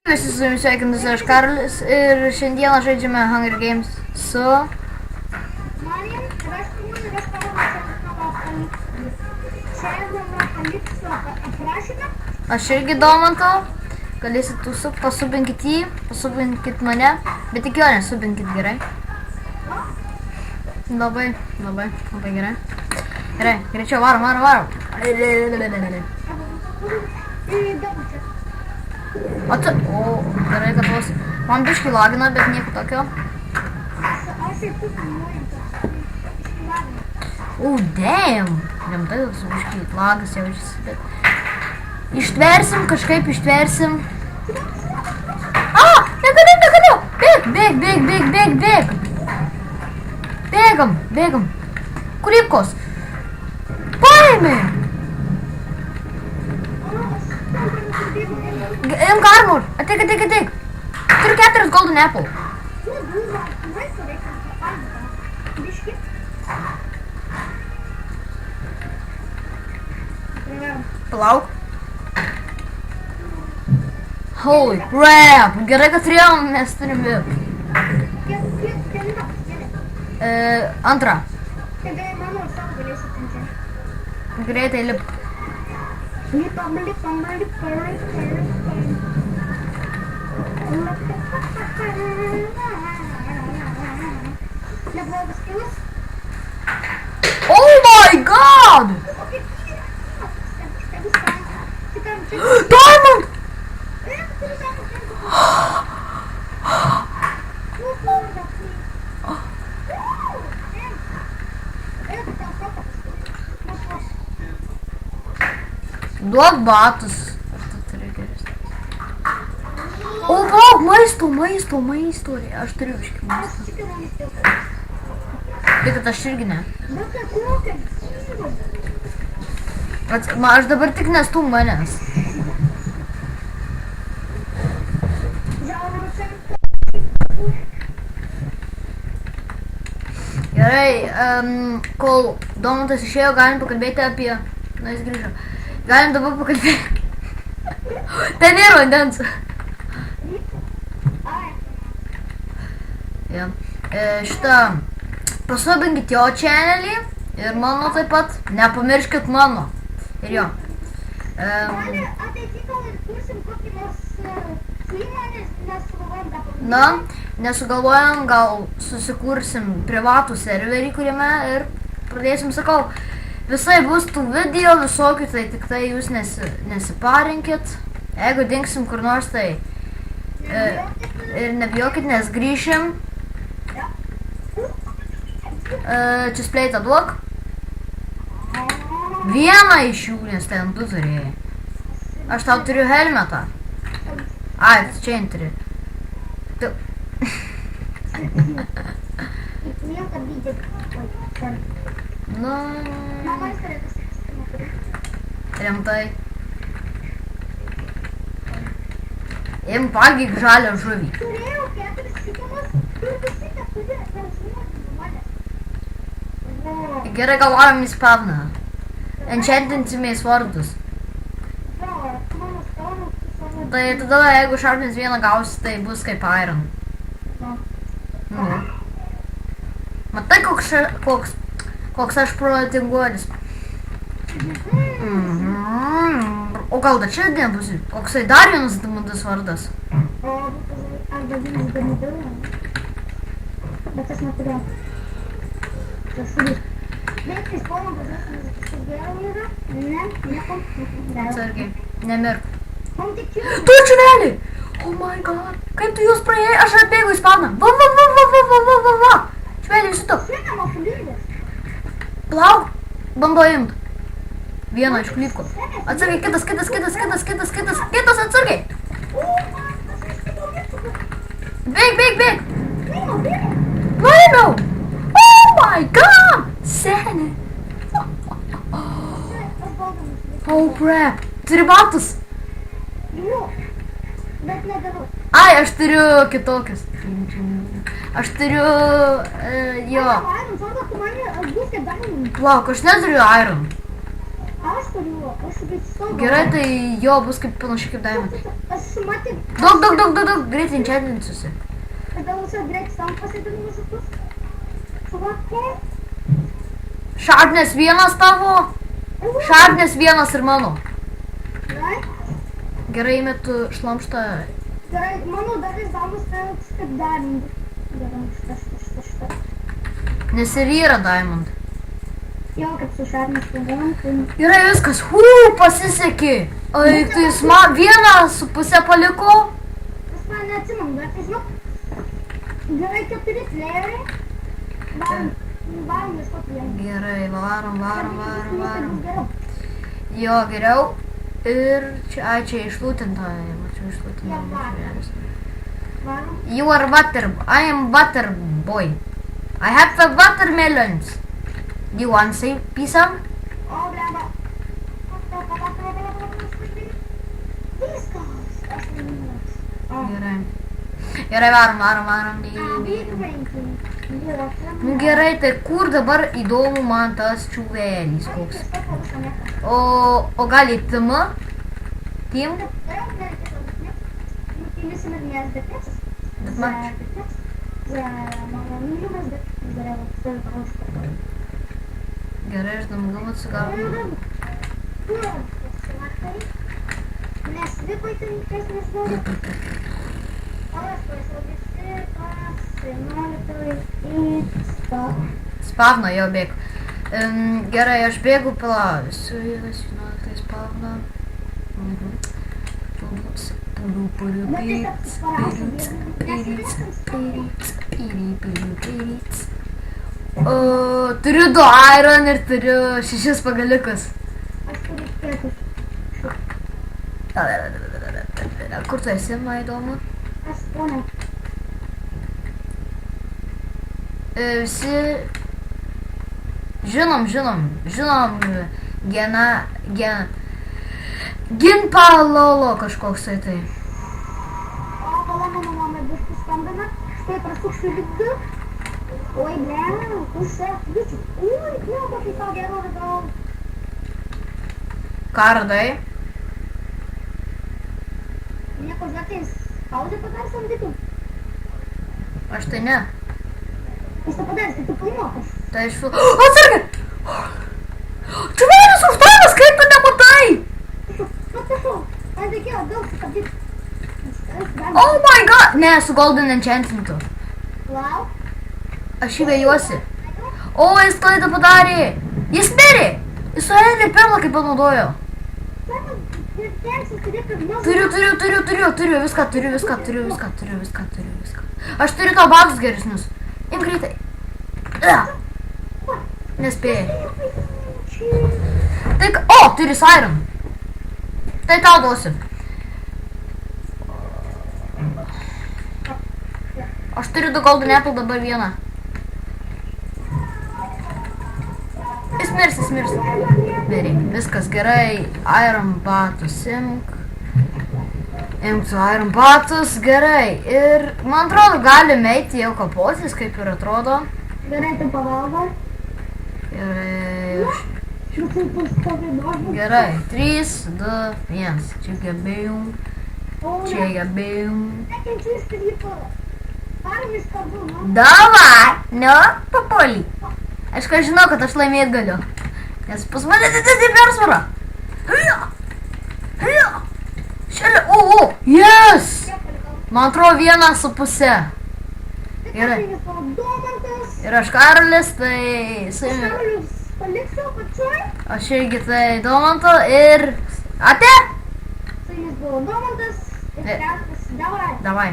Visi su jumis sveikinasi aš Karolis ir šiandieną žaidžiame Hunger Games su... Manim ir aš paliksiu aprašymą. Aš irgi Domanto. Galėsit pasubinkit jį, pasubinkit mane, bet tik jo nesubinkit, gerai? Labai gerai. Gerai, greičiau varom. O, gerai, kad vos... Man biškai lagina, bet nieko tokio. Damn! Rimtai, tas biškai lagas jaučiasi, bet... Ištversim, kažkaip ištversim. Negaliu! Bėg! Bėgam! Kuripkos! Paėmė! Imk armor! Ateik! Turiu 4 golden apple. Palauk. Holy crap! Gerai, kad turėjom, mes turim vip. Antrą. Greitai lip. Oh my god! Diamond! Duok batus. O, palauk, maisto. Aš turiu biškį maisto. Tai kad aš irgi ne. Aš dabar tik nestum manęs. Gerai, kol Domantas išėjo, galim pakalbėti apie... Na, jis grįžo. Galim dabar pakalbėti. Ten yra vandens. Šitą... Pasubinkit jo channelį ir mano taip pat. Nepamirškit mano. Ir jo. Na, nesugalvojam, gal susikursim privatų serverį, kuriame ir pradėsim, sakau, visai bus tų video visokių, tai tik tai jūs nesiparinkit. Jeigu dingsim kur nors, tai ir nebijokit, nes grįšim. Čia spleitą duok. Vieną iš jų, nes ten du turėjai. Aš tau turiu helmetą. Ai, čia turi. Tu. Nu... Rimtai. Im pagyk žalią žuvį. Gerai, gal varom į spavną. Enchantinsimės vardus. Tai tada, jeigu šarpins vieną gausi, tai bus kaip iron. Matai, koks aš protinguolis. O gal dar čia nebus? Koksai dar vienas damudas vardas? Bet aš neturėjau. Atsargiai, nemirk. Tu čuvelį! Oh my god! Kaip tu jūs praėjai? Aš atbėgu į spawną. Va! Čuvelį, visi tu. Plauk! Bando imt. Vieną iš klipko. Atsargiai, kitas, atsargiai! Bėg! Laimiau! Oh my god! Seni! Oh crap! Turi batus! Bet nedarau. Ai, aš turiu kitokius. Aš turiu... jo. Iron, atrodo, tu mane būsi diamond. Plauk, aš neturiu iron. Aš turiu, aš baisu. Gerai, tai jo bus kaip panašiai kaip Diamond. Aš matė. Daug, greitai enchantlinsiuosi. Tada visą greit sam pasidalinu šitus. Suvakė. Šarnės vienas tavo. Šarnės vienas ir mano. Gerai. Gerai, metu šlamštą. Gerai, mano dalis damas toks kaip Diamond. Gerai, šitą. Nes ir yra Diamond. Jo, kaip su šarnės pagavim, tai... Gerai, viskas. Pasisekė. Ai, tai jis man 1,5 paliko. Aš man neatsimam, bet tai žinok. Gerai, 4 playeriai. Varom ieškoti vieną. Gerai, varom. Geriau. Jo, geriau. Ir čia išlūtinta. Mačiau išlūtinta. Varom. You are water. I am water boy. I have the watermelons. Do you want some? O, bleba. Viskas. Aš laimingas. Gerai, varom. Nu gerai, tai kur dabar įdomu man tas čiuvelis koks? O gal į TM? Tim? Gerai, aš damgam atsigavau. Spavno jau bėgu. Gerai, aš bėgu palavisu. Tai spavno. Turiu 2 iron ir turiu 6 pagaliukus. Aš turiu 5. Kur tu esi, man įdomu? Aš ponė. Visi žinom Ginpalolo kažkoks tai. O, pala mano mamai bus paskambina. Štai prasuksiu vidų. Oi, blem, pusė. Ui, blem, tai ką gero radau. Ką radai? Nieko žinokais, pauzę padarys samdytų. Aš tai ne. Jis tą padarys, tai tu paimokas. Tai aš atsargai! Čiuvelis uždaras, kaip tu nematai? Prašau, man reikėjo daug sustabdyti. Oh my god! Ne, su golden enchantintu. Lauk. Aš jį vėjuosi. O, jis klaidą padarė. Jis mirė. Jis su Henry perlą kaip panaudojo. Turiu viską. Aš turiu tau bagus geresnius. Imk greitai. Nespėjai. Turi iron. Tai tau duosiu. Aš turiu 2 golden apple, dabar 1. Jis mirs. Mirė. Viskas gerai. Iron batus imk. Imk su iron batus. Gerai. Ir man atrodo galim eiti jau kapotis, kaip ir atrodo. Gerai, tu pavalgo. Gerai. Gerai. 3, 2, 1. Čia gebėjom. Nekenčiu iš pilypo. Parim iš kardu, nu. Davai. Papoli. Aš ką žinau, kad aš laimėt galiu. Nes pas mane didesnė persvara. Šalia. Yes. Man atrodo 1,5. Gerai. Ir aš Karolis, tai... Karolis paliksiu pačioj. Aš irgi tai Domanto ir... Ate? Su jumis buvo Domantas. Ir Karolis. Davai. Davai.